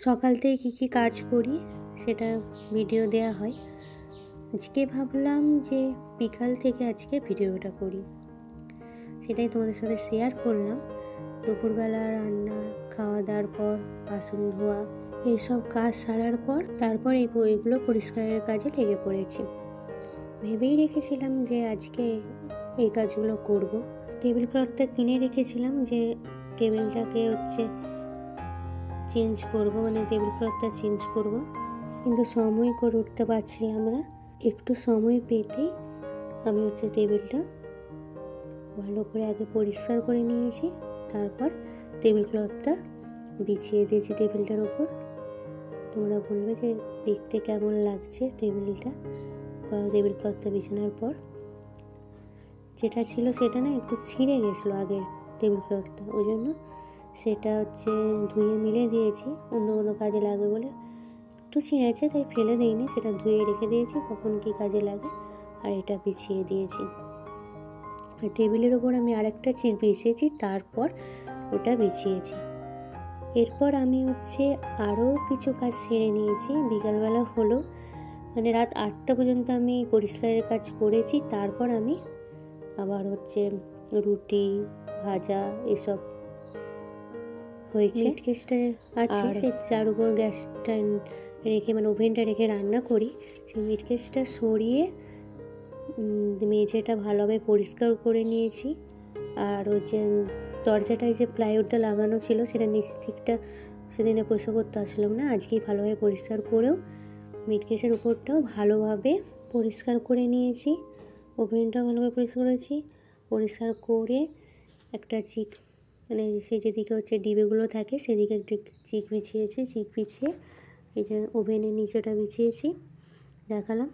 সকাল থেকে কী কাজ করি সেটা ভিডিও দেওয়া হয়। আজকে ভাবলাম যে বিকাল থেকে আজকে ভিডিওটা করি, সেটাই তোমাদের সাথে শেয়ার করলাম। দুপুরবেলা রান্না, খাওয়া দাওয়ার পর বাসন ধোয়া এইসব কাজ সারার পর তারপর এই বইগুলো পরিষ্কারের কাজে লেগে পড়েছি। ভেবেই রেখেছিলাম যে আজকে এই কাজগুলো করব। টেবিল ক্লথটা কিনে রেখেছিলাম যে টেবিলটাকে চেঞ্জ করব, মানে টেবিল ক্লথটা চেঞ্জ করব, কিন্তু সময় করে উঠতে পারছিলাম না। একটু সময় পেতেই আমি টেবিলটা ভালো করে আগে পরিষ্কার করে নিয়েছি, তারপর টেবিল ক্লথটা বিছিয়ে দিয়েছি টেবিলটার ওপর। তোমরা বলবে যে দেখতে কেমন লাগছে টেবিলটা, টেবিল ক্লথটা বিছানোর পর। যেটা ছিল সেটা না একটু ছিঁড়ে গেছিলো আগের টেবিল ক্লথটা, ওই জন্য সেটা ধুয়ে মিলে দিয়েছি, অন্য কোনো কাজে লাগবে বলে। একটু ছিঁড়েছে তাই ফেলে দিইনি, সেটা ধুয়ে রেখে দিয়েছি, কখন কি কাজে লাগে। আর এটা বিছিয়ে দিয়েছি। আর টেবিলের ওপর আমি আরেকটা চিক বিছিয়েছি, তারপর ওটা বিছিয়েছি। এরপর আমি আরও কিছু কাজ সেরে নিয়েছি। বিকালবেলা হলো, মানে রাত 8টা পর্যন্ত আমি পরিষ্কারের কাজ করেছি। তারপর আমি আবার রুটি ভাজা এসব হয়েছে। মিট কেসটা আছে, যার উপর গ্যাসটা রেখে, মানে ওভেনটা রেখে রান্না করি, সেই মিট কেসটা সরিয়ে মেঝেটা ভালোভাবে পরিষ্কার করে নিয়েছি। আর দরজাটায় যে প্লাইউডটা লাগানো ছিল সেটা নিচ দিকটা সেদিনে পরিষ্কার করতে আসলাম না, আজকেই ভালোভাবে পরিষ্কার করেও মিট কেসের উপরটাও ভালোভাবে পরিষ্কার করে নিয়েছি। ওভেনটাও ভালোভাবে পরিষ্কার করেছি। পরিষ্কার করে একটা চিক, মানে সেই যেদিকে ডিবেগুলো থাকে সেদিকে একটু চিক বিছিয়েছি। চিক বিছিয়ে এই যে ওভেনের নিচেটা বিছিয়েছি, দেখালাম।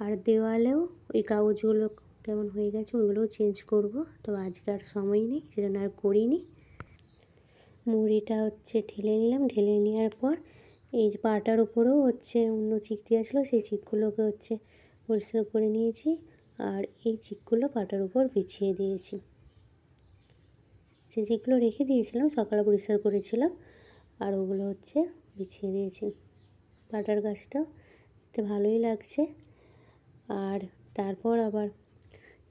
আর দেওয়ালেও ওই কাগজগুলো কেমন হয়ে গেছে, ওইগুলোও চেঞ্জ করব। তো আজকে আর সময় নেই, সেজন্য আর করিনি। মুড়িটা ঢেলে নিলাম। ঢেলে নেওয়ার পর এই যে পাটার উপরেও অন্য চিক দেওয়া ছিল, সেই চিকগুলোকে পরিষ্কার করে নিয়েছি। আর এই চিকগুলো পাটার উপর বিছিয়ে দিয়েছি। যে চিকগুলো রেখে দিয়েছিলাম সকালে পরিষ্কার করেছিলাম, আর ওগুলো বিছিয়ে দিয়েছি। পাটার গাছটা দেখতে ভালোই লাগছে। আর তারপর আবার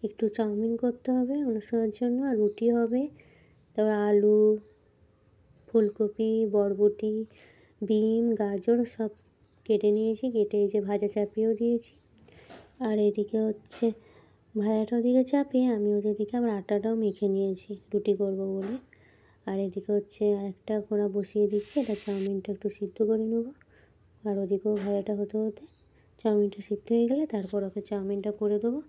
একটু চাউমিন করতে হবে অনুষ্ঠানের জন্য, আর রুটি হবে। তারপর আলু, ফুলকপি, বরবটি, বিম, গাজর সব কেটে নিয়েছি। কেটে এই যে ভাজা চাপিয়েও দিয়েছি। আর এদিকে ভাজাটা ওদিকে চাপিয়ে আমি ওদিকে আবার আটাটাও মেখে নিয়েছি রুটি করব বলে। আর এদিকে আরেকটা কড়া বসিয়ে দিচ্ছি, এটা চাউমিনটা একটু সিদ্ধ করে নেব। আর ওদিকেও ভাজাটা হতে হতে চাউমিনটা সিদ্ধ হয়ে গেলে তারপর চাউমিনটা করে দেবো।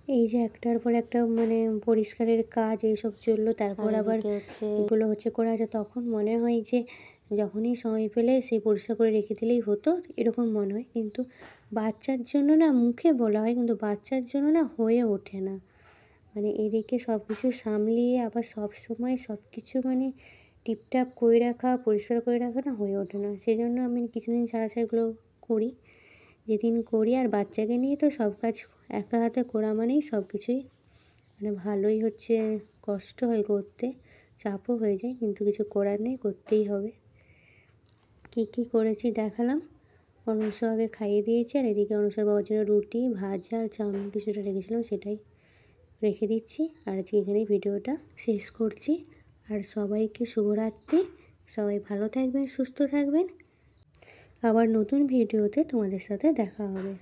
এই যে একটার পর একটা মানে পরিষ্কারের কাজ এইসব চললো। তারপর আবার এগুলো করা আছে, তখন মনে হয় যে যখনই সময় পেলে সেই পরিষ্কার করে রেখে দিলেই হতো, এরকম মনে হয়। কিন্তু বাচ্চার জন্য না, মুখে বলা হয় কিন্তু বাচ্চার জন্য না হয়ে ওঠে না। মানে এদিকে সব কিছু সামলিয়ে আবার সব সময় সব কিছু মানে টিপটাপ করে রাখা, পরিষ্কার করে রাখা না হয়ে ওঠে না। সেই জন্য আমি কিছুদিন ছাড়া এগুলো করি। যেদিন করি, আর বাচ্চাকে নিয়ে তো সব কাজ একা হাতে করা মানেই সব কিছুই মানে ভালোই কষ্ট হয় করতে, চাপও হয়ে যায়, কিন্তু কিছু করার নেই, করতেই হবে। কী করেছি দেখালাম। অনুসরকে খাইয়ে দিয়েছি, আর এদিকে অনুসর বাবার জন্য রুটি, ভাজা আর চাউমিন কিছুটা রেখেছিলাম, সেটাই রেখে দিচ্ছি। আর আজকে এখানেই ভিডিওটা শেষ করছি। আর সবাইকে শুভরাত্রি। সবাই ভালো থাকবেন, সুস্থ থাকবেন। আবার নতুন ভিডিওতে তোমাদের সাথে দেখা হবে।